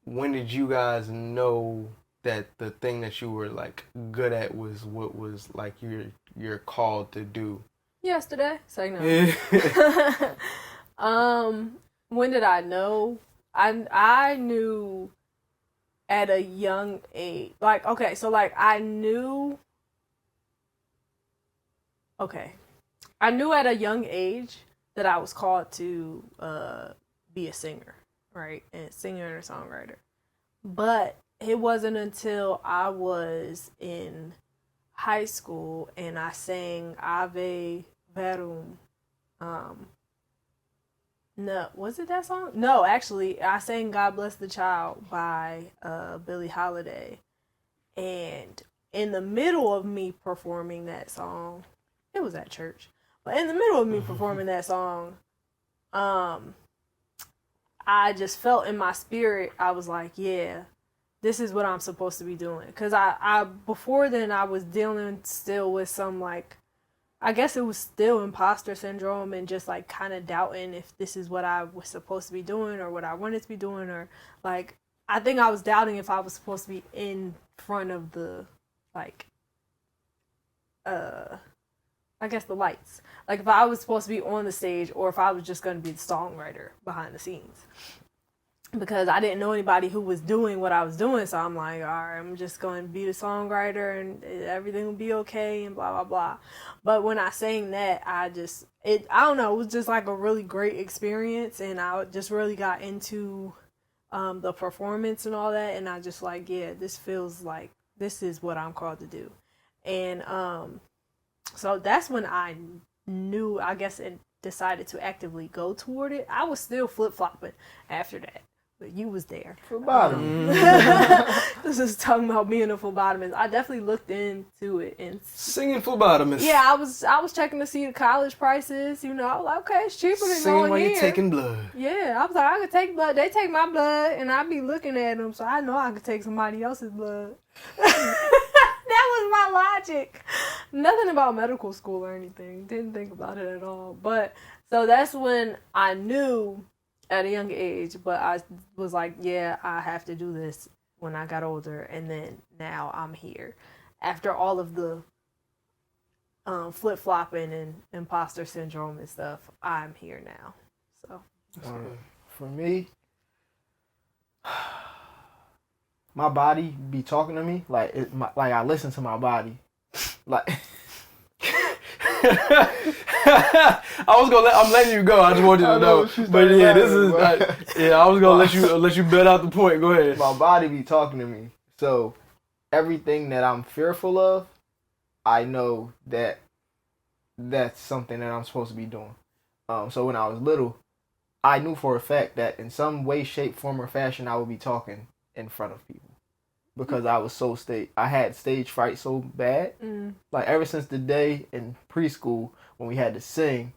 when did you guys know that the thing that you were like good at was what was like you're called to do? Yesterday. Say no. Yeah. When did I know? I knew at a young age. Like, okay, so like I knew at a young age that I was called to be a singer, right? And singer and a songwriter. But it wasn't until I was in high school and I sang Ave Verum. No, was it that song? No, actually, I sang God Bless the Child by Billie Holiday. And in the middle of me performing that song, it was at church, but in the middle of me performing that song, I just felt in my spirit, I was like, yeah, this is what I'm supposed to be doing. Because I before then, I was dealing still with some, like, I guess it was still imposter syndrome and just, like, kind of doubting if this is what I was supposed to be doing or what I wanted to be doing. Or, like, I think I was doubting if I was supposed to be in front of the, like, I guess the lights. Like, if I was supposed to be on the stage or if I was just going to be the songwriter behind the scenes. Because I didn't know anybody who was doing what I was doing, so I'm like, all right, I'm just going to be the songwriter and everything will be okay and blah, blah, blah. But when I sang that, I don't know, it was just like a really great experience, and I just really got into the performance and all that, and I just like, yeah, this feels like this is what I'm called to do. And so that's when I knew, I guess, and decided to actively go toward it. I was still flip-flopping after that. But you was there. Phlebotomy. This is talking about being a phlebotomist. I definitely looked into it and Singing phlebotomist. yeah, I was checking to see the college prices. You know, I was like, okay, it's cheaper than Singing going while here. you're taking blood. Yeah, I was like, I could take blood. They take my blood, and I be looking at them, so I know I could take somebody else's blood. That was my logic. Nothing about medical school or anything. Didn't think about it at all. But so that's when I knew at a young age, but I was like, yeah, I have to do this when I got older. And then now I'm here. After all of the flip-flopping and imposter syndrome and stuff, I'm here now. So For me, my body be talking to me like like I listen to my body, like. I'm letting you go. I just want you to know. But yeah, this is. I was gonna let you bet out the point. Go ahead. My body be talking to me, so everything that I'm fearful of, I know that that's something that I'm supposed to be doing. So when I was little, I knew for a fact that in some way, shape, form, or fashion, I would be talking in front of people. Because I was I had stage fright so bad. Like ever since the day in preschool when we had to sing,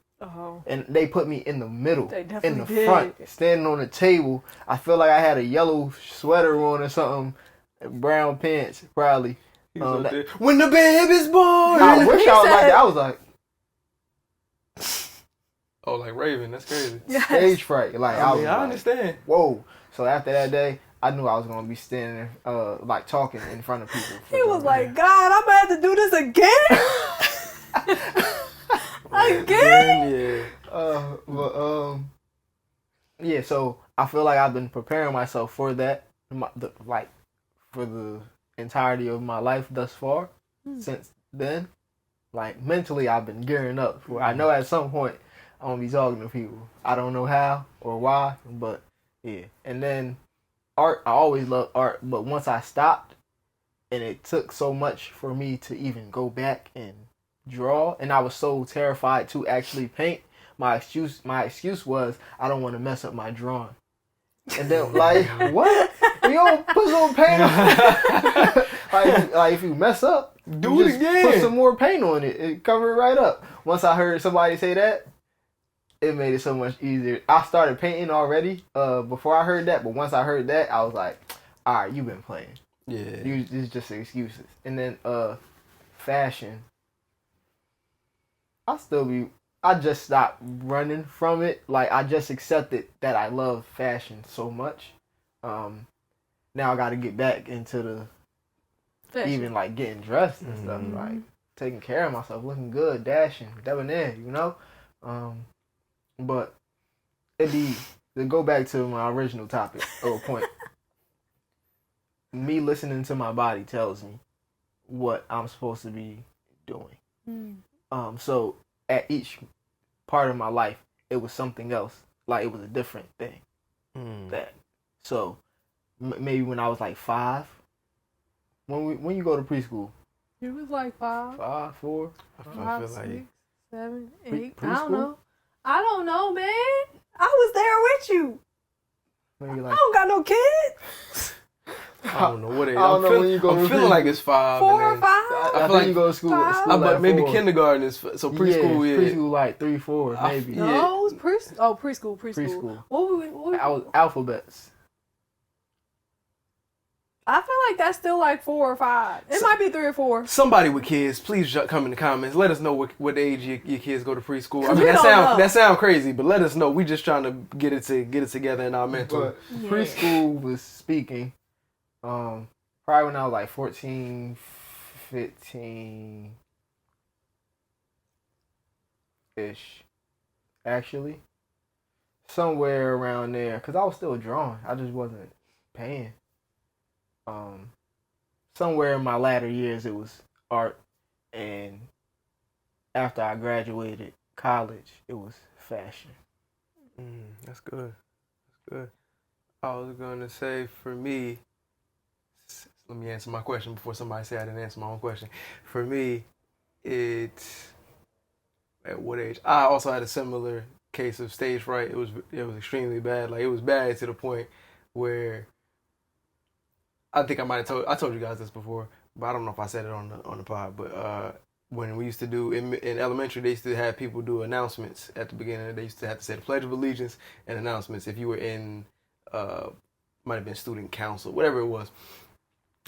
and they put me in the middle, in the front, standing on the table. I feel like I had a yellow sweater on or something, brown pants probably. When the baby's born. I wish I was like that. I was like, oh, like Raven. That's crazy. yes. Stage fright. Like I was. I like, understand. Whoa. So after that day, I knew I was gonna be standing, like talking in front of people. He was like, God, I'm gonna have to do this again. Again? Yeah. Yeah. So I feel like I've been preparing myself for that, like for the entirety of my life thus far. Since then, like mentally, I've been gearing up. For I know at some point I'm gonna be talking to people. I don't know how or why, but yeah. And then art, I always loved art, but once I stopped, and it took so much for me to even go back and draw, and I was so terrified to actually paint. My excuse was I don't want to mess up my drawing. And then like what? You don't put some paint on. like if you mess up, do it again. Put some more paint on it and cover it right up. Once I heard somebody say that, it made it so much easier. I started painting already before I heard that, but once I heard that, I was like, all right, you've been playing. Yeah. It's just excuses. And then fashion. I just stopped running from it. Like, I just accepted that I love fashion so much. Now I got to get back into the, Fashion. even like getting dressed and stuff. Like, taking care of myself, looking good, dashing, debonair, you know. But to go back to my original topic or point, me listening to my body tells me what I'm supposed to be doing. So at each part of my life, it was something else. Like it was a different thing. So maybe when I was like 5, when you go to preschool. It was like 5. 5, 4. I feel 5, like 6, 7, 8. Preschool? I don't know. I don't know, man. I was there with you. Maybe I like don't got no kids. I don't know what it is. I don't know when you go I'm to feeling like it's 5. 4 and or then- 5. I feel think like you go to school. five. but at maybe 4. kindergarten is so preschool. Yeah, Preschool like 3, 4, I- maybe. yeah. No, it was preschool. Preschool. What I was alphabets. I feel like that's still like 4 or 5. It might be 3 or 4. Somebody with kids, please come in the comments. Let us know what age your kids go to preschool. I mean, We don't know. that sound crazy, but let us know. We just trying to get it together in our mental. But Yeah. preschool was speaking. Probably when I was like 14, 15 ish. Actually, somewhere around there, cause I was still drawing. I just wasn't paying. Somewhere in my latter years, it was art, and after I graduated college, it was fashion. That's good. That's good. I was gonna say for me, let me answer my question before somebody say I didn't answer my own question. For me, it's at what age? I also had a similar case of stage fright. It was extremely bad. Like it was bad to the point where I think I told you guys this before, but I don't know if I said it on the pod. But when we used to do in elementary, they used to have people do announcements at the beginning. They used to have to say the Pledge of Allegiance and announcements if you were in might have been student council, whatever it was.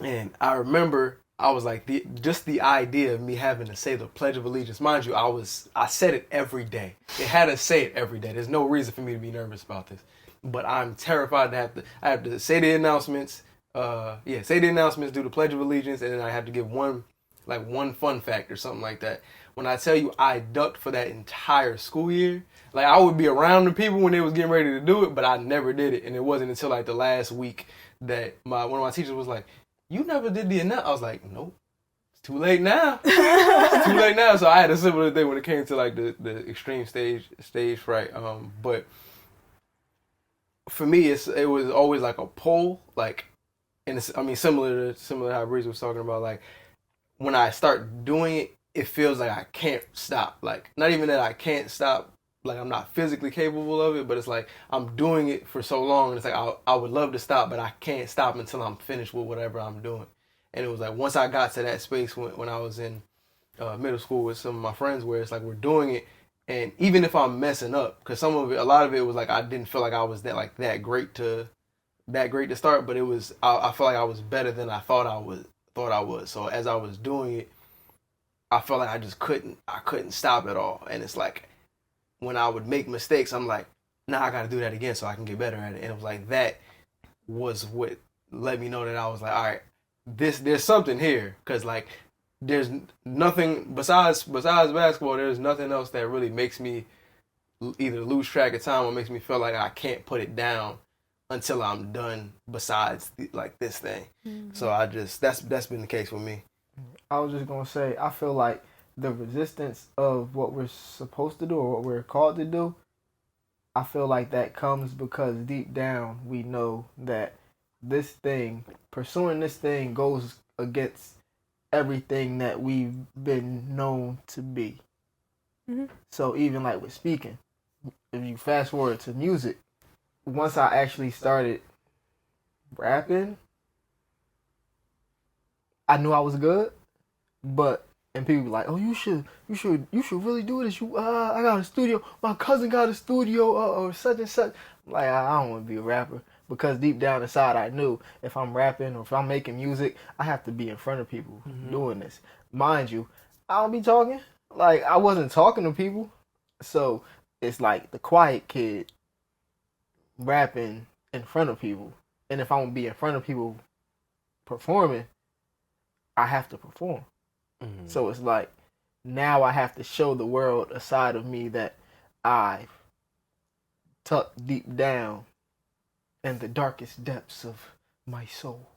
And I remember I was like just the idea of me having to say the Pledge of Allegiance. Mind you, I said it every day. It had to say it every day. There's no reason for me to be nervous about this. But I'm terrified I have to say the announcements. Say the announcements, do the Pledge of Allegiance, and then I have to give one fun fact or something like that. When I tell you I ducked for that entire school year, like I would be around the people when they was getting ready to do it, but I never did it. And it wasn't until like the last week that one of my teachers was like, "You never did the announcement." I was like, "Nope, it's too late now." It's too late now. So I had a similar thing when it came to like the extreme stage fright. But for me, it was always like a pull, like. And it's, I mean, similar to how Breeze was talking about, like when I start doing it, it feels like I can't stop. Like not even that I can't stop, like I'm not physically capable of it, but it's like I'm doing it for so long, and it's like I would love to stop, but I can't stop until I'm finished with whatever I'm doing. And it was like once I got to that space when I was in middle school with some of my friends, where it's like we're doing it, and even if I'm messing up, because a lot of it was like I didn't feel like I was that great to start, but it was I felt like I was better than I thought I was. So as I was doing it, I felt like I just couldn't stop at all. And it's like when I would make mistakes, I'm like, nah, I gotta do that again so I can get better at it. And it was like that was what let me know that I was like, all right, there's something here, because like there's nothing besides basketball. There's nothing else that really makes me either lose track of time or makes me feel like I can't put it down until I'm done, besides this thing. Mm-hmm. So that's been the case with me. I was just gonna say, I feel like the resistance of what we're supposed to do or what we're called to do, I feel like that comes because deep down we know that pursuing this thing goes against everything that we've been known to be. Mm-hmm. So even like with speaking, if you fast forward to music, once I actually started rapping, I knew I was good, and people be like, "Oh, you should really do this. I got a studio. My cousin got a studio, or such and such." I'm like, I don't want to be a rapper, because deep down inside, I knew if I'm rapping or if I'm making music, I have to be in front of people doing this. Mind you, I don't be talking. Like I wasn't talking to people, so it's like the quiet kid rapping in front of people. And if I want to be in front of people performing, I have to perform. Mm-hmm. So it's like now I have to show the world a side of me that I've tucked deep down in the darkest depths of my soul.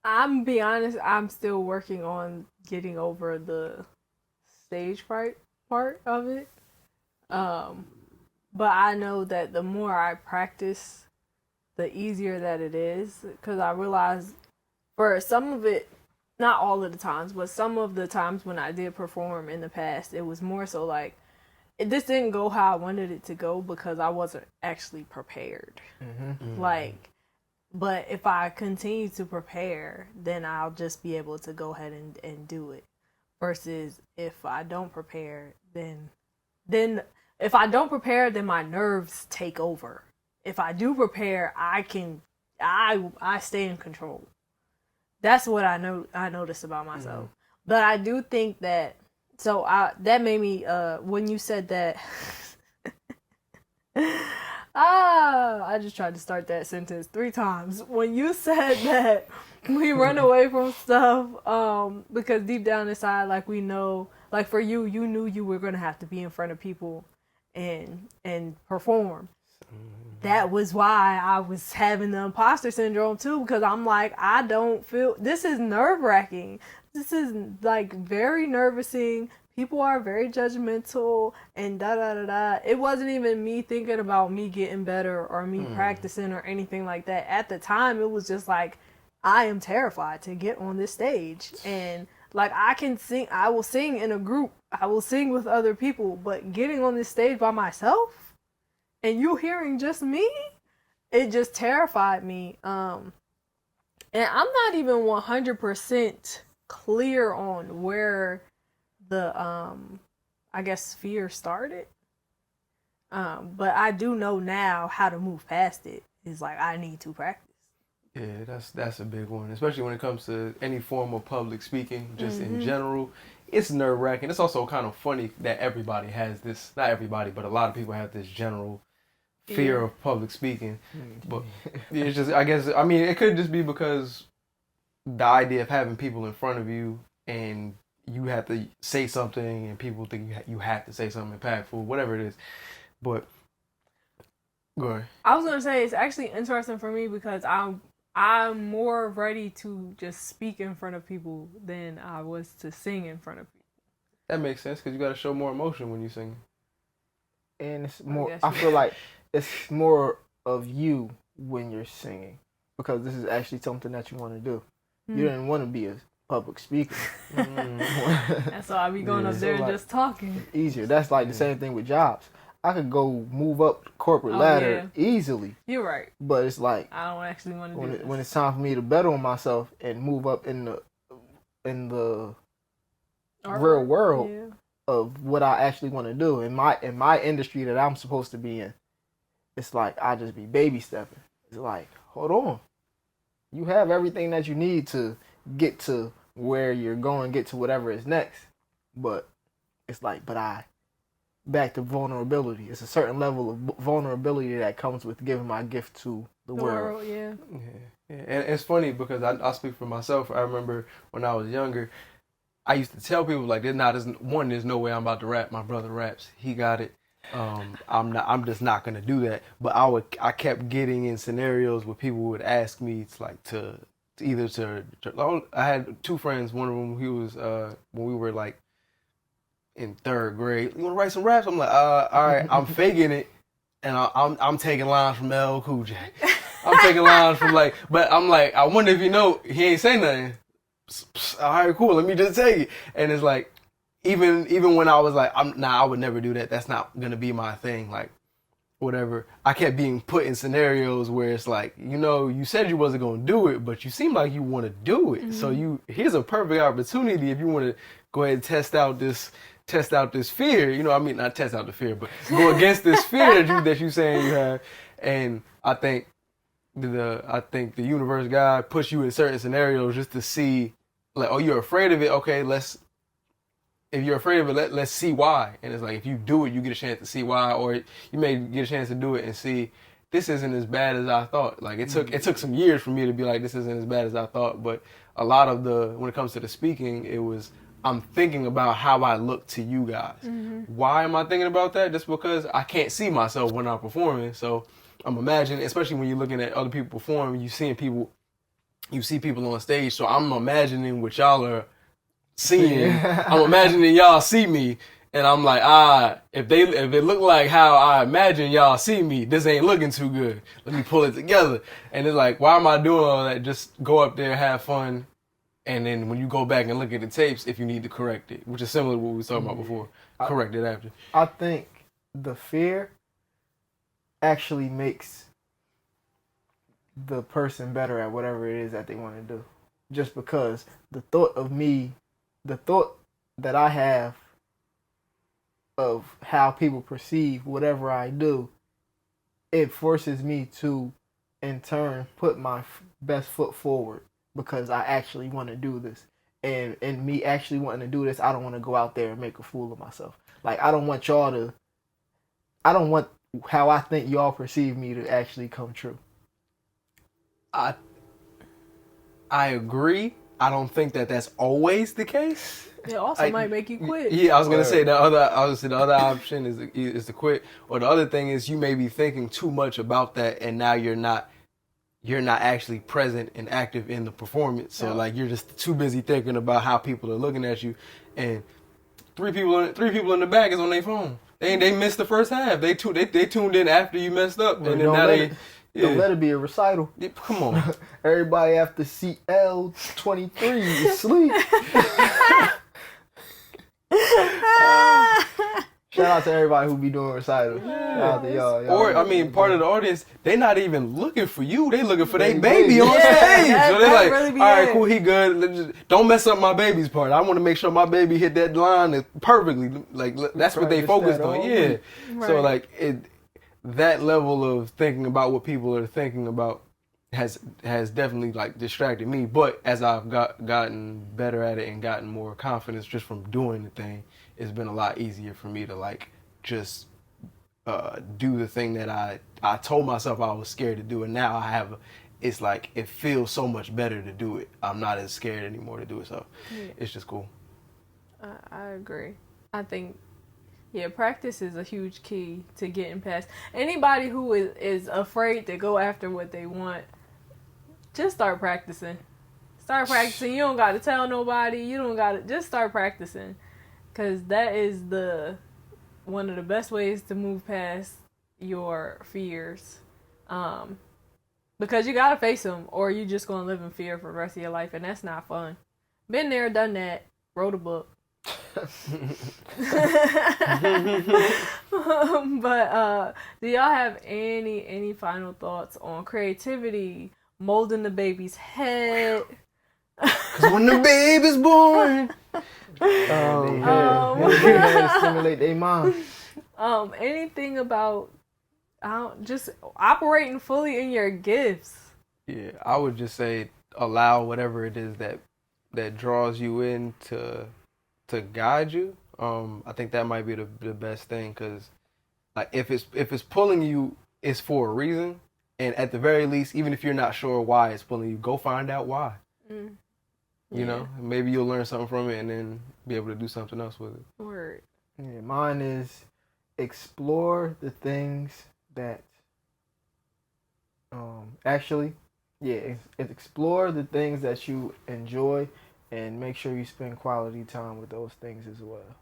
I'm be honest, I'm still working on getting over the stage fright part of it. But I know that the more I practice, the easier that it is. Because I realize for some of it, not all of the times, but some of the times when I did perform in the past, it was more so like, this didn't go how I wanted it to go because I wasn't actually prepared. Like, but if I continue to prepare, then I'll just be able to go ahead and do it. Versus if I don't prepare, then if I don't prepare, then my nerves take over. If I do prepare, I stay in control. That's what I notice about myself. But I do think that, that made me, when you said that, I just tried to start that sentence 3 times. When you said that we run away from stuff, because deep down inside, like we know, like for you, you knew you were going to have to be in front of people and perform. That was why I was having the imposter syndrome too, because I'm like, I don't feel, this is nerve-wracking. This is like very nervousing. People are very judgmental and da-da-da-da. It wasn't even me thinking about me getting better or me practicing or anything like that. At the time, it was just like, I am terrified to get on this stage. And like, I can sing, I will sing in a group. I will sing with other people. But getting on this stage by myself and you hearing just me, it just terrified me. And I'm not even 100% clear on where the I guess fear started, but I do know now how to move past it. It's like I need to practice. Yeah, that's a big one, especially when it comes to any form of public speaking, just in general. It's nerve-wracking. It's also kind of funny that everybody has this, not everybody, but a lot of people have this general fear of public speaking. But it's just, I guess, I mean, it could just be because the idea of having people in front of you and you have to say something and people think you have to say something impactful, whatever it is. But go ahead. I was gonna say it's actually interesting for me because I'm more ready to just speak in front of people than I was to sing in front of people. That makes sense because you got to show more emotion when you sing. And it's more, I feel like it's more of you when you're singing because this is actually something that you want to do. You didn't want to be a public speaker. And so I be going up there and just talking. Easier. That's like the same thing with jobs. I could go move up the corporate ladder easily. You're right. But it's like I don't actually want to do this. When it's time for me to bet on myself and move up in the real world of what I actually want to do in my industry that I'm supposed to be in, it's like I just be baby stepping. It's like, hold on. You have everything that you need to get to where you're going, get to whatever is next. But it's like, back to vulnerability. It's a certain level of vulnerability that comes with giving my gift to the world. Yeah. And it's funny because I speak for myself. I remember when I was younger, I used to tell people like, there's no way I'm about to rap. My brother raps. He got it. I'm just not gonna do that. But I kept getting in scenarios where people would ask me to I had 2 friends. One of them, he was when we were like in 3rd grade. You want to write some raps? I'm like, all right. I'm faking it, and I'm taking lines from LL Cool J. I'm taking lines from but I'm like, I wonder if he ain't say nothing. All right, cool. Let me just take it. And it's like, even when I was like, I would never do that. That's not gonna be my thing. Like, whatever. I kept being put in scenarios where it's like, you said you wasn't gonna do it, but you seem like you want to do it. So here's a perfect opportunity if you want to go ahead and test out this fear. Not test out the fear, but go against this fear that you saying you have. And I think the universe, God, puts you in certain scenarios just to see, like, oh, you're afraid of it. Okay, if you're afraid of it, let's see why. And it's like, if you do it, you get a chance to see why, or you may get a chance to do it and see, this isn't as bad as I thought. Like, it took some years for me to be like, this isn't as bad as I thought. But a lot of when it comes to the speaking, it was, I'm thinking about how I look to you guys. Why am I thinking about that? Just because I can't see myself when I'm performing. So I'm imagining, especially when you're looking at other people perform, you see people on stage. So I'm imagining what y'all are seeing. I'm imagining y'all see me, and I'm like, if it look like how I imagine y'all see me, this ain't looking too good. Let me pull it together. And it's like, why am I doing all that? Just go up there, have fun. And then when you go back and look at the tapes, if you need to correct it, which is similar to what we were talking about before, correct it after. I think the fear actually makes the person better at whatever it is that they want to do. Just because the thought that I have of how people perceive whatever I do, it forces me to, in turn, put my best foot forward. Because I actually want to do this. And me actually wanting to do this, I don't want to go out there and make a fool of myself. Like, I don't want how I think y'all perceive me to actually come true. I agree. I don't think that that's always the case. It also might make you quit. Yeah, I was gonna say the other option is to quit, or the other thing is you may be thinking too much about that, and now you're not actually present and active in the performance. So like you're just too busy thinking about how people are looking at you, and three people in the back is on their phone. They missed the first half. They tuned in after you messed up, and then now don't let it be a recital. Yeah, come on. Everybody after CL23 is asleep. Shout out to everybody who be doing recitals. Shout out to y'all. Or, I mean, part of the audience, they not even looking for you. They looking for their baby on stage. So they're like, really all right, cool, he good. Don't mess up my baby's part. I want to make sure my baby hit that line perfectly. Like, that's what they focused on. Yeah. Right. So, like, that level of thinking about what people are thinking about has definitely, like, distracted me. But as I've gotten better at it and gotten more confidence just from doing the thing, it's been a lot easier for me to like just do the thing that I told myself I was scared to do, and now it's like it feels so much better to do it. I'm not as scared anymore to do it, so it's just cool. I agree. I think practice is a huge key to getting past. Anybody who is afraid to go after what they want, just start practicing. Start practicing. You don't got to tell nobody. You don't got to, just start practicing. Because that is one of the best ways to move past your fears. Because you got to face them, or you just going to live in fear for the rest of your life, and that's not fun. Been there, done that, wrote a book. But do y'all have any final thoughts on creativity, molding the baby's head? Because when the baby's born... stimulate their mind. Anything about just operating fully in your gifts? Yeah, I would just say allow whatever it is that draws you in to guide you. I think that might be the best thing, because like if it's pulling you, it's for a reason, and at the very least, even if you're not sure why it's pulling you, go find out why. You know, maybe you'll learn something from it and then be able to do something else with it. Word. Yeah, mine is explore the things that explore the things that you enjoy, and make sure you spend quality time with those things as well.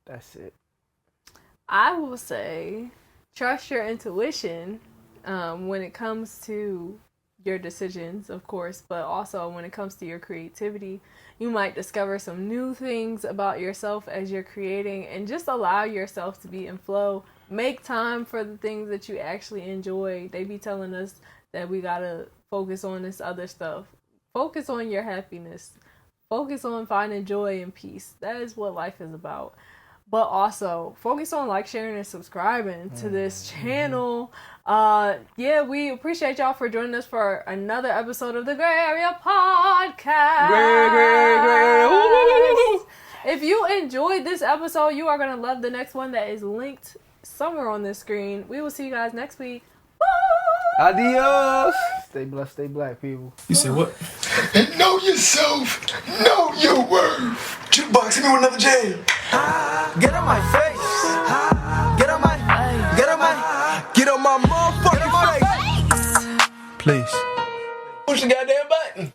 That's it. I will say trust your intuition when it comes to your decisions, of course, but also when it comes to your creativity. You might discover some new things about yourself as you're creating, and just allow yourself to be in flow. Make time for the things that you actually enjoy. They be telling us that we gotta focus on this other stuff. Focus on your happiness. Focus on finding joy and peace. That is what life is about. But also focus on like, sharing, and subscribing to this channel. We appreciate y'all for joining us for another episode of the Grae Area Podcast. Grae. If you enjoyed this episode, you are going to love the next one that is linked somewhere on this screen. We will see you guys next week. Bye. Adios. Stay blessed, stay black, people. You say what? Know yourself, know your worth. Jukebox, hit me with another jam. Get on my face. Get on my motherfucking face. Please. Push the goddamn button.